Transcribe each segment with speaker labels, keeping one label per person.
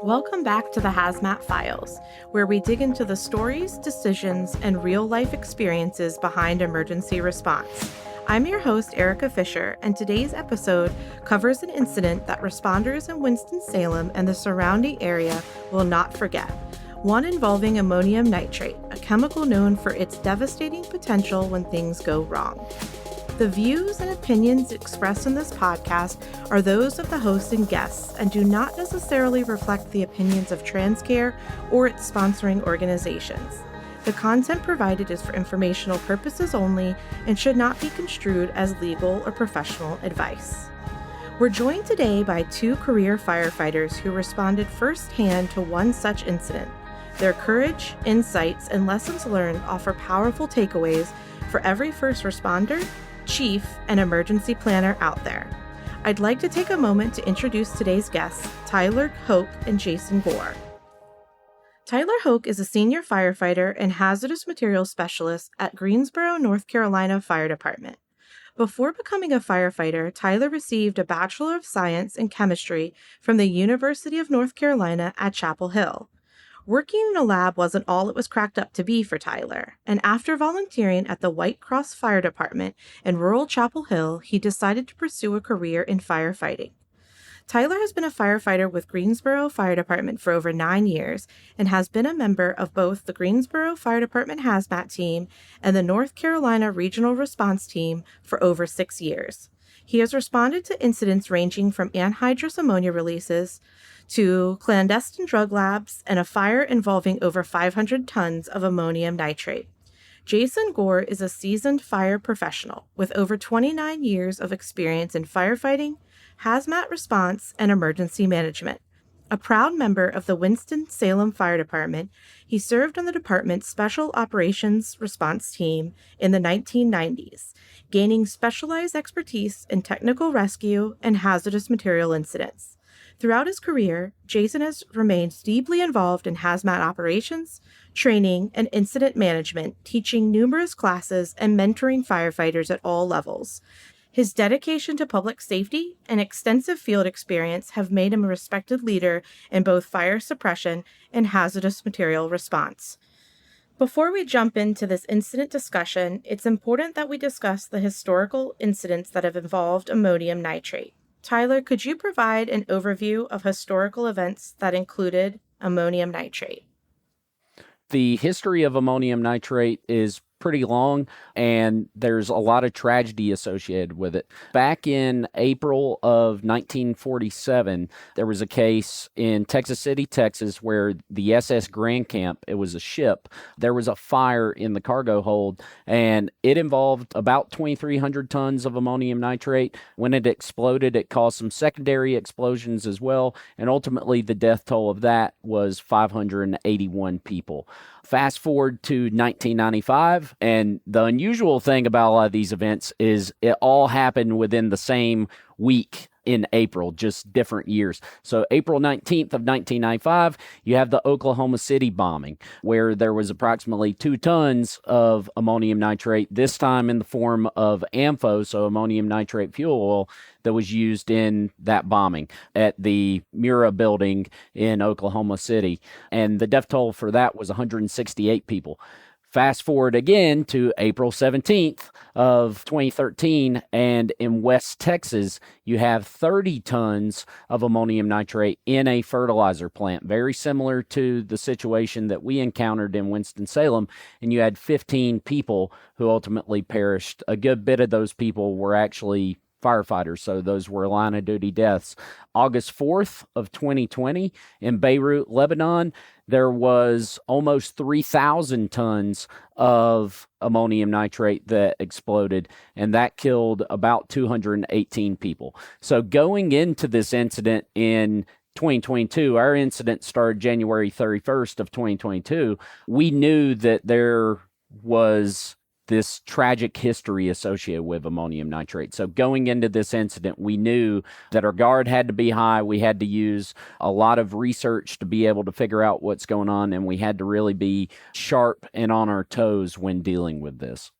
Speaker 1: Welcome back to the Hazmat Files, where we dig into the stories, decisions, and real-life experiences behind emergency response. I'm your host, Erica Fisher, and today's episode covers an incident that responders in Winston-Salem and the surrounding area will not forget, one involving ammonium nitrate, a chemical known for its devastating potential when things go wrong. The views and opinions expressed in this podcast are those of the host and guests and do not necessarily reflect the opinions of TransCare or its sponsoring organizations. The content provided is for informational purposes only and should not be construed as legal or professional advice. We're joined today by two career firefighters who responded firsthand to one such incident. Their courage, insights, and lessons learned offer powerful takeaways for every first responder, chief, and emergency planner out there. I'd like to take a moment to introduce today's guests, Tyler Hoke and Jason Gore. Tyler Hoke is a senior firefighter and hazardous materials specialist at Greensboro, North Carolina Fire Department. Before becoming a firefighter, Tyler received a Bachelor of Science in Chemistry from the University of North Carolina at Chapel Hill. Working in a lab wasn't all it was cracked up to be for Tyler, and after volunteering at the White Cross Fire Department in rural Chapel Hill, he decided to pursue a career in firefighting. Tyler has been a firefighter with Greensboro Fire Department for over 9 years and has been a member of both the Greensboro Fire Department Hazmat Team and the North Carolina Regional Response Team for over 6 years. He has responded to incidents ranging from anhydrous ammonia releases to clandestine drug labs and a fire involving over 500 tons of ammonium nitrate. Jason Gore is a seasoned fire professional with over 29 years of experience in firefighting, hazmat response, and emergency management. A proud member of the Winston-Salem Fire Department, he served on the department's Special Operations Response Team in the 1990s, gaining specialized expertise in technical rescue and hazardous material incidents. Throughout his career, Jason has remained deeply involved in hazmat operations, training, and incident management, teaching numerous classes and mentoring firefighters at all levels. His dedication to public safety and extensive field experience have made him a respected leader in both fire suppression and hazardous material response. Before we jump into this incident discussion, it's important that we discuss the historical incidents that have involved ammonium nitrate. Tyler, could you provide an overview of historical events that included ammonium nitrate?
Speaker 2: The history of ammonium nitrate is pretty long, and there's a lot of tragedy associated with it. Back in April of 1947, there was a case in Texas City, Texas, where the SS Grand Camp, it was a ship, there was a fire in the cargo hold, and it involved about 2,300 tons of ammonium nitrate. When it exploded, it caused some secondary explosions as well, and ultimately the death toll of that was 581 people. Fast forward to 1995, and the unusual thing about a lot of these events is it all happened within the same week in April, just different years. So April 19th of 1995, you have the Oklahoma City bombing, where there was approximately 2 tons of ammonium nitrate, this time in the form of AMFO, so ammonium nitrate fuel oil, that was used in that bombing at the Murrah building in Oklahoma City. And the death toll for that was 168 people. Fast forward again to April 17th of 2013, and in West Texas, you have 30 tons of ammonium nitrate in a fertilizer plant, very similar to the situation that we encountered in Winston-Salem, and you had 15 people who ultimately perished. A good bit of those people were actually firefighters, so those were line-of-duty deaths. August 4th of 2020, in Beirut, Lebanon, there was almost 3,000 tons of ammonium nitrate that exploded, and that killed about 218 people. So going into this incident in 2022, our incident started January 31st of 2022, we knew that there was this tragic history associated with ammonium nitrate. So going into this incident, we knew that our guard had to be high. We had to use a lot of research to be able to figure out what's going on, and we had to really be sharp and on our toes when dealing with this.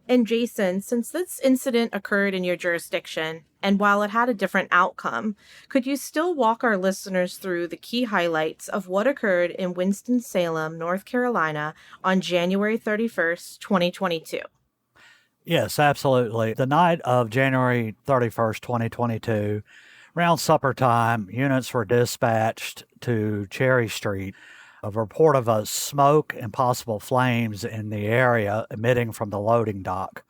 Speaker 1: And Jason, since this incident occurred in your jurisdiction, and while it had a different outcome, could you still walk our listeners through the key highlights of what occurred in Winston-Salem, North Carolina on January 31st, 2022?
Speaker 3: Yes, absolutely. The night of January 31st, 2022, around supper time, units were dispatched to Cherry Street. A report of a smoke and possible flames in the area emitting from the loading dock.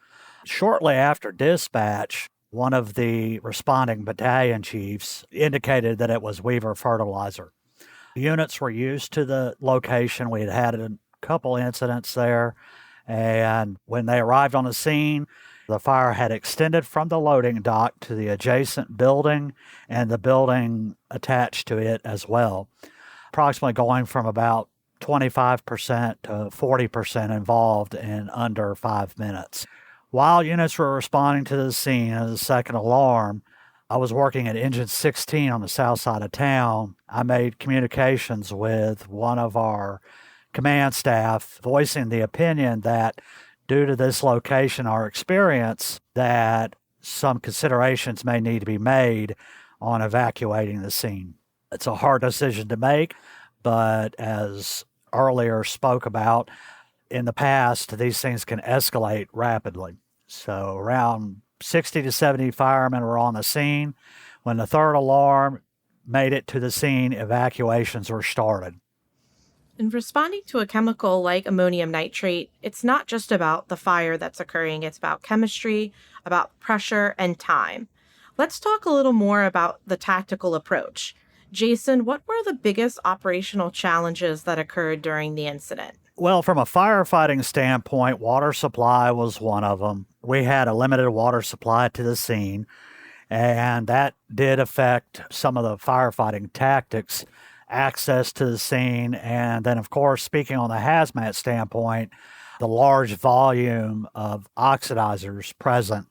Speaker 3: Shortly after dispatch, one of the responding battalion chiefs indicated that it was Weaver Fertilizer. The units were used to the location. We had a couple incidents there, and when they arrived on the scene, the fire had extended from the loading dock to the adjacent building and the building attached to it as well, approximately going from about 25% to 40% involved in under 5 minutes. While units were responding to the scene of the second alarm, I was working at Engine 16 on the south side of town. I made communications with one of our command staff, voicing the opinion that due to this location, our experience, that some considerations may need to be made on evacuating the scene. It's a hard decision to make, but as earlier spoke about, in the past, these things can escalate rapidly. So around 60 to 70 firemen were on the scene. When the third alarm made it to the scene, evacuations were started.
Speaker 1: In responding to a chemical like ammonium nitrate, it's not just about the fire that's occurring, it's about chemistry, about pressure, and time. Let's talk a little more about the tactical approach. Jason, what were the biggest operational challenges that occurred during the incident?
Speaker 3: Well, from a firefighting standpoint, water supply was one of them. We had a limited water supply to the scene, and that did affect some of the firefighting tactics, access to the scene, and then, of course, speaking on the hazmat standpoint, the large volume of oxidizers present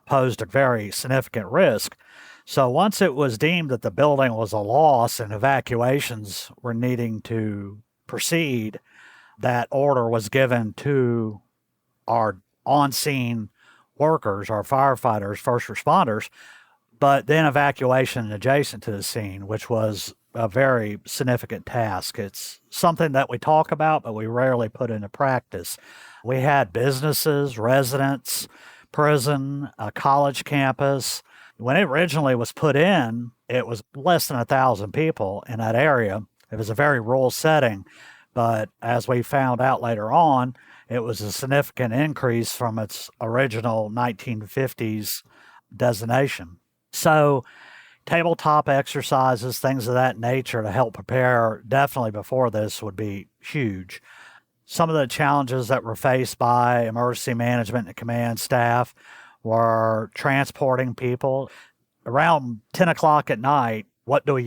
Speaker 3: posed a very significant risk. So once it was deemed that the building was a loss and evacuations were needing to proceed, that order was given to our on-scene workers, our firefighters, first responders, but then evacuation adjacent to the scene, which was a very significant task. It's something that we talk about, but we rarely put into practice. We had businesses, residents, prison, a college campus. When it originally was put in, it was less than 1,000 people in that area. It was a very rural setting, but as we found out later on, it was a significant increase from its original 1950s designation. So tabletop exercises, things of that nature to help prepare definitely before this would be huge. Some of the challenges that were faced by emergency management and command staff were transporting people. Around 10 o'clock at night, what do?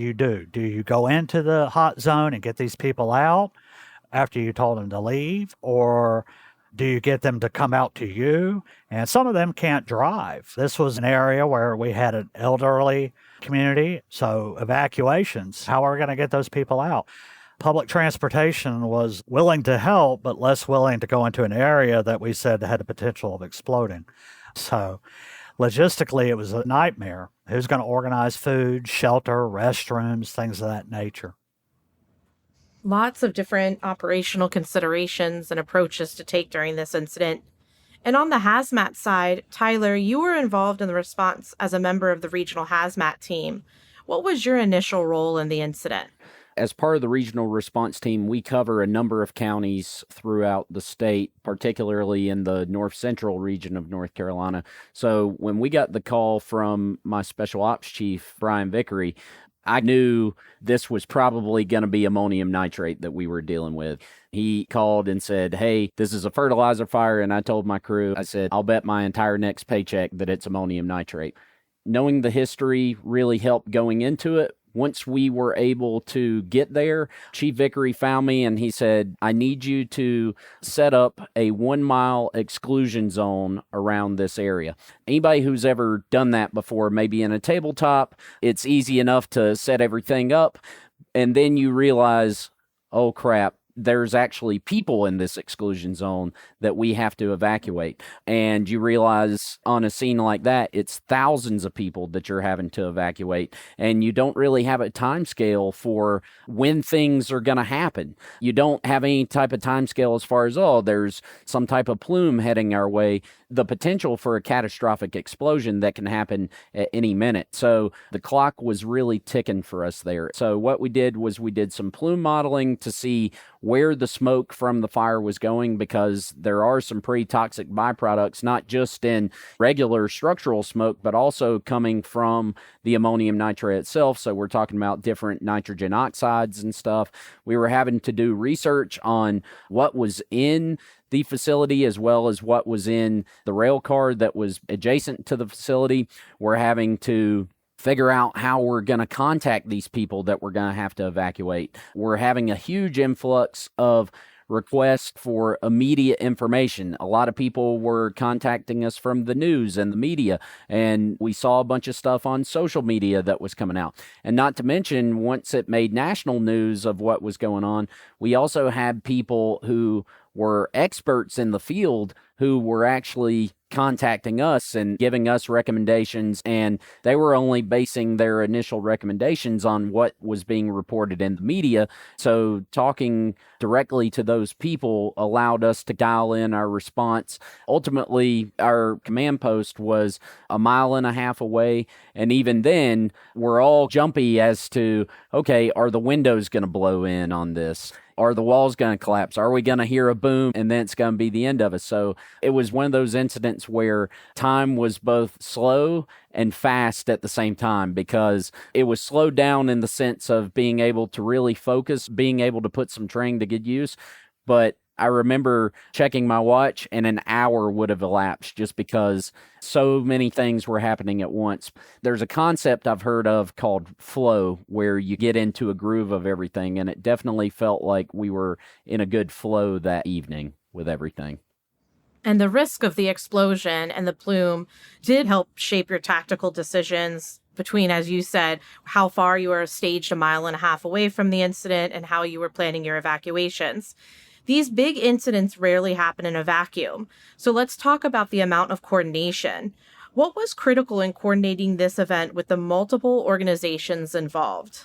Speaker 3: Do you go into the hot zone and get these people out after you told them to leave? Or do you get them to come out to you? And some of them can't drive. This was an area where we had an elderly community, so evacuations, how are we going to get those people out? Public transportation was willing to help, but less willing to go into an area that we said had the potential of exploding. So logistically, it was a nightmare. Who's going to organize food, shelter, restrooms, things of that nature?
Speaker 1: Lots of different operational considerations and approaches to take during this incident. And on the hazmat side, Tyler, you were involved in the response as a member of the regional hazmat team. What was your initial role in the incident?
Speaker 2: As part of the regional response team, we cover a number of counties throughout the state, particularly in the north central region of North Carolina. So when we got the call from my special ops chief, Brian Vickery, I knew this was probably going to be ammonium nitrate that we were dealing with. He called and said, "Hey, this is a fertilizer fire." And I told my crew, I said, "I'll bet my entire next paycheck that it's ammonium nitrate." Knowing the history really helped going into it. Once we were able to get there, Chief Vickery found me and he said, "I need you to set up a 1-mile exclusion zone around this area." Anybody who's ever done that before, maybe in a tabletop, it's easy enough to set everything up. And then you realize, oh crap, there's actually people in this exclusion zone that we have to evacuate. And you realize on a scene like that, it's thousands of people that you're having to evacuate. And you don't really have a time scale for when things are going to happen. You don't have any type of time scale as far as, oh, there's some type of plume heading our way. The potential for a catastrophic explosion that can happen at any minute. So the clock was really ticking for us there. So what we did was we did some plume modeling to see where the smoke from the fire was going, because there are some pretty toxic byproducts, not just in regular structural smoke, but also coming from the ammonium nitrate itself. So we're talking about different nitrogen oxides and stuff. We were having to do research on what was in the facility as well as what was in the rail car that was adjacent to the facility. We're having to figure out how we're going to contact these people that we're going to have to evacuate. We're having a huge influx of requests for immediate information. A lot of people were contacting us from the news and the media, and we saw a bunch of stuff on social media that was coming out. And not to mention, once it made national news of what was going on, we also had people who were experts in the field who were actually contacting us and giving us recommendations, and they were only basing their initial recommendations on what was being reported in the media. So talking directly to those people allowed us to dial in our response. Ultimately, our command post was 1.5 miles away, and even then, we're all jumpy as to, okay, are the windows going to blow in on this? Are the walls going to collapse? Are we going to hear a boom and then it's going to be the end of us? So it was one of those incidents where time was both slow and fast at the same time, because it was slowed down in the sense of being able to really focus, being able to put some training to good use. But I remember checking my watch and an hour would have elapsed just because so many things were happening at once. There's a concept I've heard of called flow, where you get into a groove of everything, and it definitely felt like we were in a good flow that evening with everything.
Speaker 1: And the risk of the explosion and the plume did help shape your tactical decisions between, as you said, how far you were staged 1.5 miles away from the incident and how you were planning your evacuations. These big incidents rarely happen in a vacuum. So let's talk about the amount of coordination. What was critical in coordinating this event with the multiple organizations involved?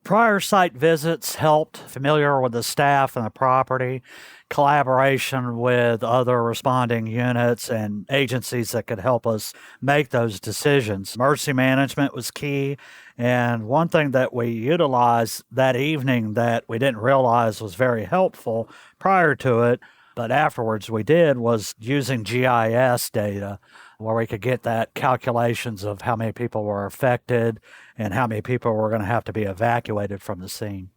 Speaker 3: Prior site visits helped, familiar with the staff and the property, collaboration with other responding units and agencies that could help us make those decisions. Emergency management was key, and one thing that we utilized that evening that we didn't realize was very helpful prior to it, but afterwards we did, was using GIS data, where we could get that calculations of how many people were affected and how many people were going to have to be evacuated from the scene.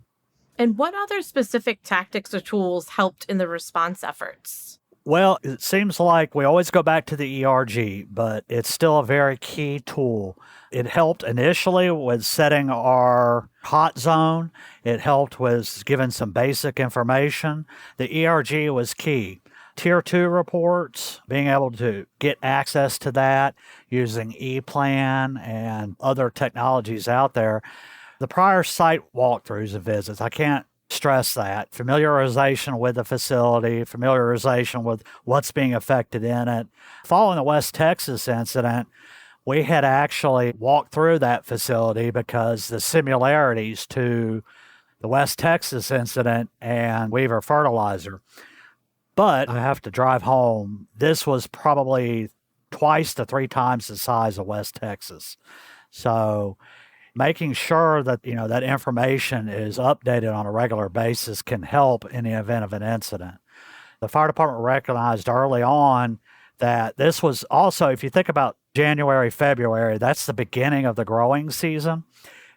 Speaker 1: And what other specific tactics or tools helped in the response efforts?
Speaker 3: Well, it seems like we always go back to the ERG, but it's still a very key tool. It helped initially with setting our hot zone. It helped with giving some basic information. The ERG was key. Tier 2 reports, being able to get access to that using ePlan and other technologies out there. The prior site walkthroughs and visits, I can't stress that. Familiarization with the facility, familiarization with what's being affected in it. Following the West Texas incident, we had actually walked through that facility because the similarities to the West Texas incident and Weaver Fertilizer. But I have to drive home. This was probably 2 to 3 times the size of West Texas. So making sure that, that information is updated on a regular basis can help in the event of an incident. The fire department recognized early on that this was also, if you think about January, February, that's the beginning of the growing season.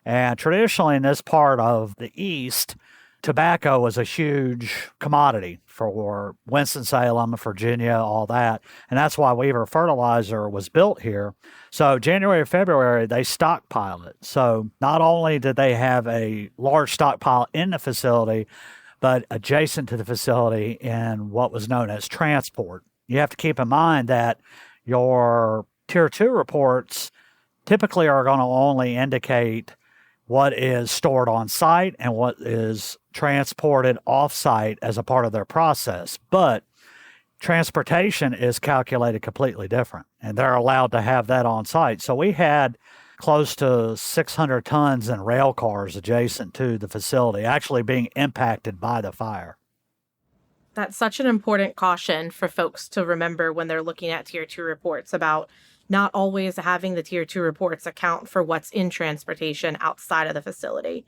Speaker 3: And traditionally in this part of the East, tobacco was a huge commodity for Winston-Salem, Virginia, all that. And that's why Weaver Fertilizer was built here. So January, February, they stockpile it. So not only did they have a large stockpile in the facility, but adjacent to the facility in what was known as transport. You have to keep in mind that your Tier 2 reports typically are going to only indicate what is stored on site and what is transported off site as a part of their process. But transportation is calculated completely different, and they're allowed to have that on site. So we had close to 600 tons in rail cars adjacent to the facility actually being impacted by the fire.
Speaker 1: That's such an important caution for folks to remember when they're looking at Tier 2 reports about not always having the Tier 2 reports account for what's in transportation outside of the facility.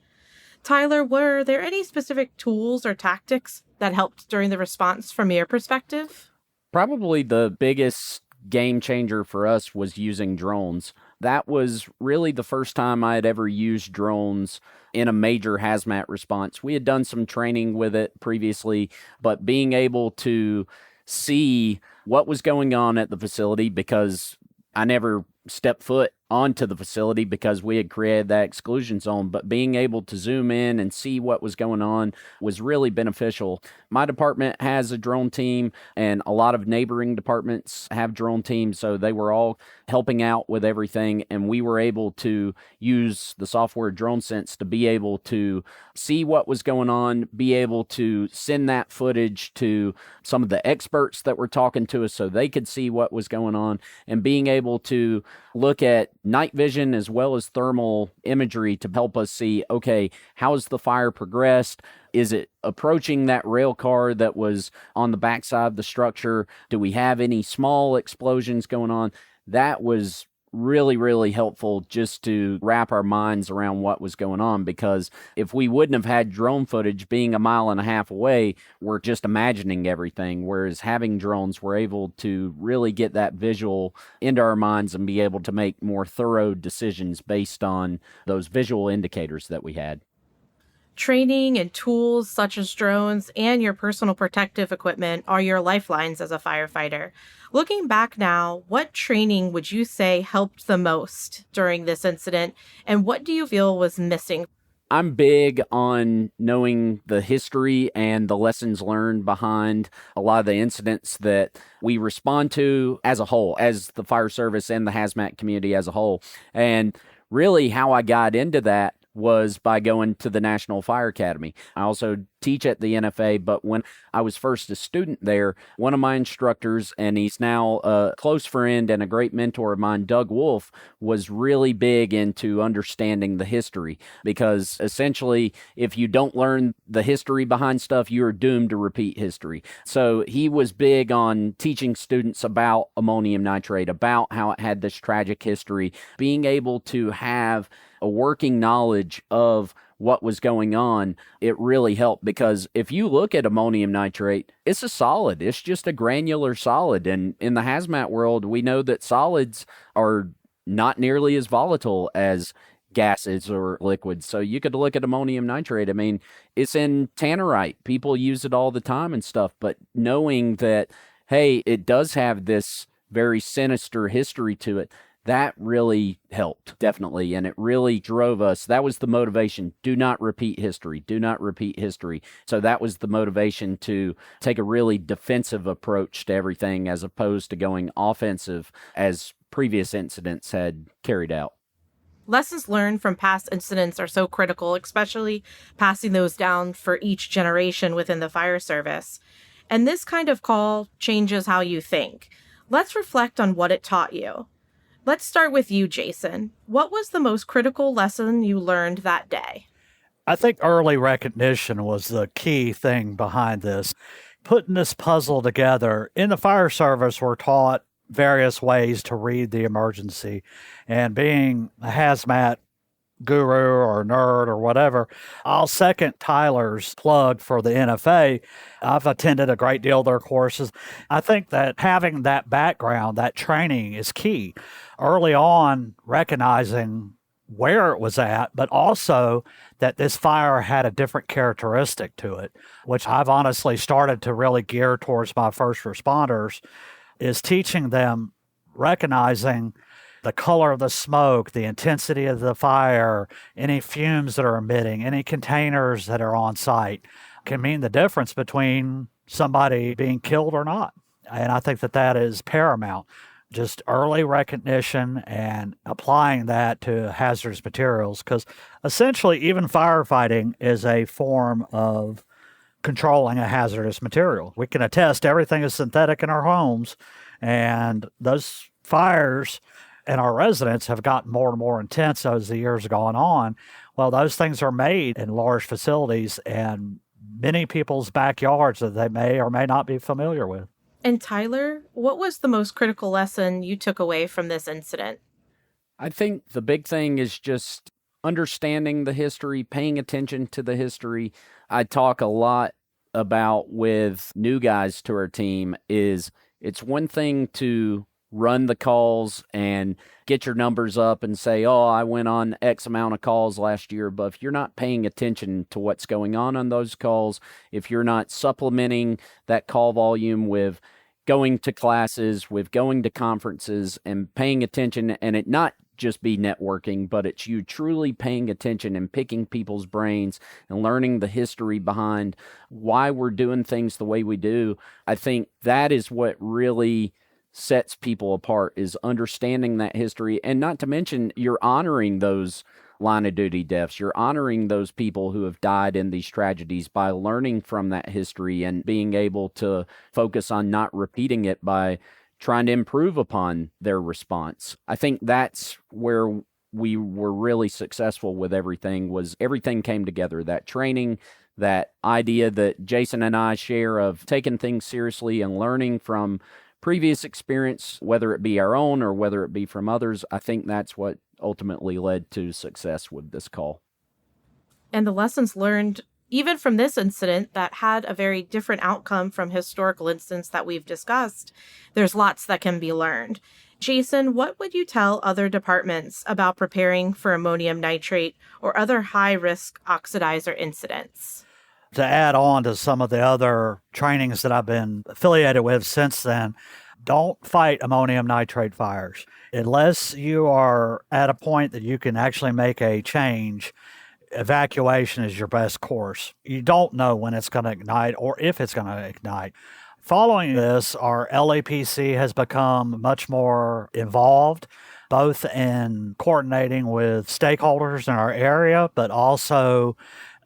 Speaker 1: Tyler, were there any specific tools or tactics that helped during the response from your perspective?
Speaker 2: Probably the biggest game changer for us was using drones. That was really the first time I had ever used drones in a major hazmat response. We had done some training with it previously, but being able to see what was going on at the facility, because I never stepped foot onto the facility because we had created that exclusion zone, but being able to zoom in and see what was going on was really beneficial. My department has a drone team, and a lot of neighboring departments have drone teams, so they were all helping out with everything, and we were able to use the software DroneSense to be able to see what was going on, be able to send that footage to some of the experts that were talking to us so they could see what was going on, and being able to look at night vision as well as thermal imagery to help us see, okay, how has the fire progressed? Is it approaching that rail car that was on the backside of the structure? Do we have any small explosions going on? That was really, really helpful just to wrap our minds around what was going on, because if we wouldn't have had drone footage being a mile and a half away, we're just imagining everything, whereas having drones, we're able to really get that visual into our minds and be able to make more thorough decisions based on those visual indicators that we had.
Speaker 1: Training and tools such as drones and your personal protective equipment are your lifelines as a firefighter. Looking back now, what training would you say helped the most during this incident, and what do you feel was missing?
Speaker 2: I'm big on knowing the history and the lessons learned behind a lot of the incidents that we respond to as a whole, as the fire service and the hazmat community as a whole. And really how I got into that was by going to the National Fire Academy. I also teach at the NFA, but when I was first a student there, one of my instructors, and he's now a close friend and a great mentor of mine, Doug Wolf, was really big into understanding the history, because essentially, if you don't learn the history behind stuff, you're doomed to repeat history. So he was big on teaching students about ammonium nitrate, about how it had this tragic history, being able to have a working knowledge of what was going on. It really helped, because if you look at ammonium nitrate, it's a solid. It's just a granular solid. And in the hazmat world, we know that solids are not nearly as volatile as gases or liquids. So you could look at ammonium nitrate. I mean, it's in tannerite. People use it all the time and stuff. But knowing that, hey, it does have this very sinister history to it, that really helped, definitely, and it really drove us. That was the motivation. Do not repeat history. Do not repeat history. So that was the motivation to take a really defensive approach to everything as opposed to going offensive as previous incidents had carried out.
Speaker 1: Lessons learned from past incidents are so critical, especially passing those down for each generation within the fire service. And this kind of call changes how you think. Let's reflect on what it taught you. Let's start with you, Jason. What was the most critical lesson you learned that day?
Speaker 3: I think early recognition was the key thing behind this. Putting this puzzle together, in the fire service, we're taught various ways to read the emergency. And being a hazmat guru or nerd or whatever, I'll second Tyler's plug for the NFA. I've attended a great deal of their courses. I think that having that background, that training is key. Early on, recognizing where it was at, but also that this fire had a different characteristic to it, which I've honestly started to really gear towards my first responders, is teaching them, recognizing the color of the smoke, the intensity of the fire, any fumes that are emitting, any containers that are on site can mean the difference between somebody being killed or not. And I think that that is paramount. just early recognition and applying that to hazardous materials, because essentially even firefighting is a form of controlling a hazardous material. We can attest everything is synthetic in our homes, and those fires in our residents have gotten more and more intense as the years have gone on. Well, those things are made in large facilities and many people's backyards that they may or may not be familiar with.
Speaker 1: And Tyler, what was the most critical lesson you took away from this incident?
Speaker 2: I think the big thing is just understanding the history, paying attention to the history. I talk a lot about with new guys to our team is it's one thing to run the calls and get your numbers up and say, oh, I went on X amount of calls last year. But if you're not paying attention to what's going on those calls, if you're not supplementing that call volume with going to classes, with going to conferences and paying attention, and it not just be networking, but it's you truly paying attention and picking people's brains and learning the history behind why we're doing things the way we do. I think that is what really sets people apart, is understanding that history. And not to mention, you're honoring those line of duty deaths. You're honoring those people who have died in these tragedies by learning from that history and being able to focus on not repeating it by trying to improve upon their response. I think that's where we were really successful with everything, was everything came together. That training, that idea that Jason and I share of taking things seriously and learning from previous experience, whether it be our own or whether it be from others. I think that's what ultimately led to success with this call.
Speaker 1: And the lessons learned, even from this incident that had a very different outcome from historical incidents that we've discussed, there's lots that can be learned. Jason, what would you tell other departments about preparing for ammonium nitrate or other high-risk oxidizer incidents?
Speaker 3: To add on to some of the other trainings that I've been affiliated with since then, don't fight ammonium nitrate fires. Unless you are at a point that you can actually make a change, evacuation is your best course. You don't know when it's going to ignite or if it's going to ignite. Following this, our LAPC has become much more involved, both in coordinating with stakeholders in our area, but also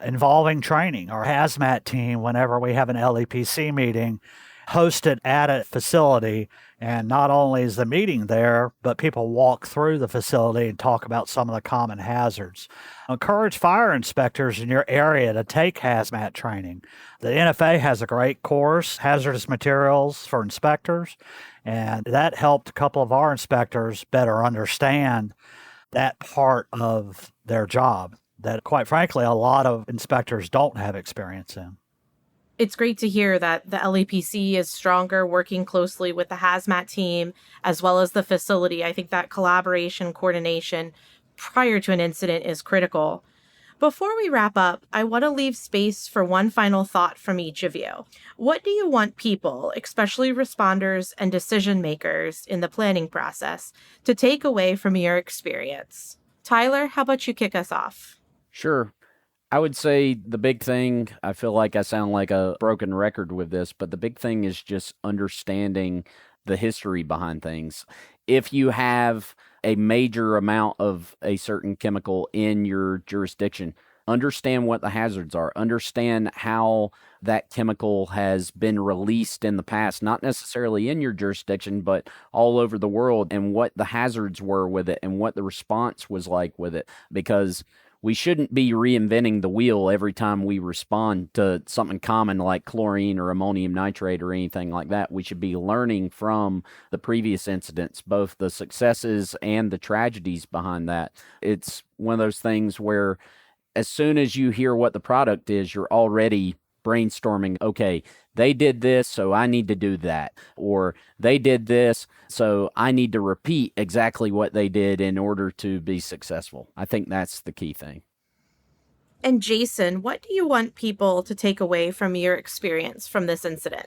Speaker 3: involving training. Our hazmat team, whenever we have an LAPC meeting, hosted at a facility, and not only is the meeting there, but people walk through the facility and talk about some of the common hazards. Encourage fire inspectors in your area to take hazmat training. The NFA has a great course, Hazardous Materials for Inspectors, and that helped a couple of our inspectors better understand that part of their job that, quite frankly, a lot of inspectors don't have experience in.
Speaker 1: It's great to hear that the LAPC is stronger, working closely with the hazmat team as well as the facility. I think that collaboration, coordination prior to an incident is critical. Before we wrap up, I want to leave space for one final thought from each of you. What do you want people, especially responders and decision makers in the planning process, to take away from your experience? Tyler, how about you kick us off?
Speaker 2: Sure. I would say the big thing, I feel like I sound like a broken record with this, but the big thing is just understanding the history behind things. If you have a major amount of a certain chemical in your jurisdiction, understand what the hazards are, understand how that chemical has been released in the past, not necessarily in your jurisdiction, but all over the world, and what the hazards were with it and what the response was like with it. Because we shouldn't be reinventing the wheel every time we respond to something common like chlorine or ammonium nitrate or anything like that. We should be learning from the previous incidents, both the successes and the tragedies behind that. It's one of those things where as soon as you hear what the product is, you're already brainstorming, okay, they did this, so I need to do that. Or they did this, so I need to repeat exactly what they did in order to be successful. I think that's the key thing.
Speaker 1: And Jason, what do you want people to take away from your experience from this incident?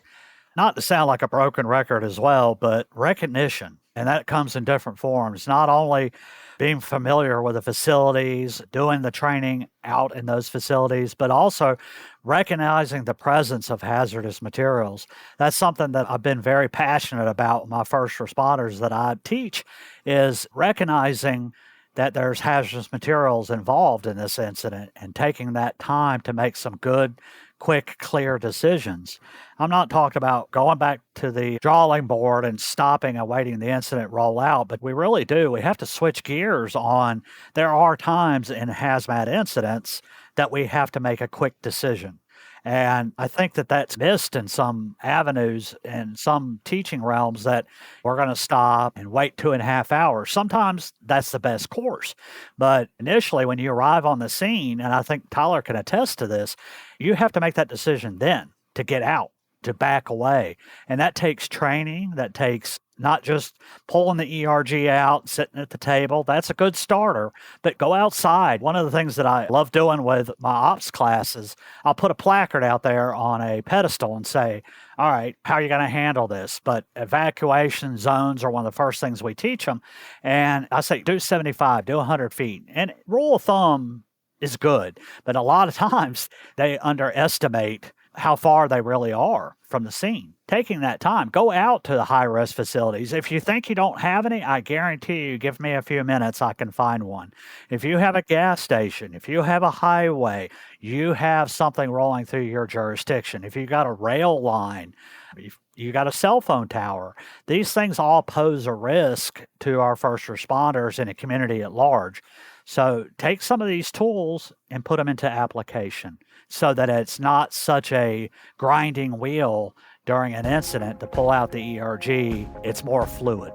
Speaker 3: Not to sound like a broken record as well, but recognition. And that comes in different forms, not only being familiar with the facilities, doing the training out in those facilities, but also recognizing the presence of hazardous materials. That's something that I've been very passionate about with my first responders that I teach, is recognizing that there's hazardous materials involved in this incident and taking that time to make some good, quick, clear decisions. I'm not talking about going back to the drawing board and stopping and waiting the incident roll out, but we really do. We have to switch gears on. There are times in hazmat incidents that we have to make a quick decision. And I think that that's missed in some avenues and some teaching realms, that we're going to stop and wait 2.5 hours. Sometimes that's the best course. But initially, when you arrive on the scene, and I think Tyler can attest to this, you have to make that decision then to get out, to back away. And that takes training. That takes not just pulling the ERG out, sitting at the table. That's a good starter, but go outside. One of the things that I love doing with my ops classes, I'll put a placard out there on a pedestal and say, all right, how are you going to handle this? But evacuation zones are one of the first things we teach them. And I say, do 75, do 100 feet. And rule of thumb is good, but a lot of times they underestimate how far they really are from the scene. Taking that time, go out to the high-risk facilities. If you think you don't have any, I guarantee you, give me a few minutes, I can find one. If you have a gas station, if you have a highway, you have something rolling through your jurisdiction. If you got a rail line, if you got a cell phone tower, these things all pose a risk to our first responders and a community at large. So take some of these tools and put them into application so that it's not such a grinding wheel during an incident to pull out the ERG. It's more fluid.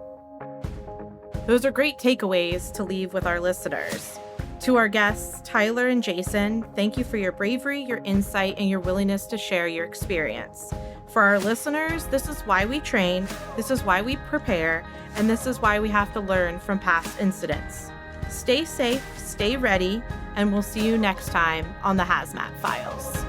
Speaker 1: Those are great takeaways to leave with our listeners. To our guests, Tyler and Jason, thank you for your bravery, your insight, and your willingness to share your experience. For our listeners, this is why we train, this is why we prepare, and this is why we have to learn from past incidents. Stay safe, stay ready, and we'll see you next time on the Hazmat Files.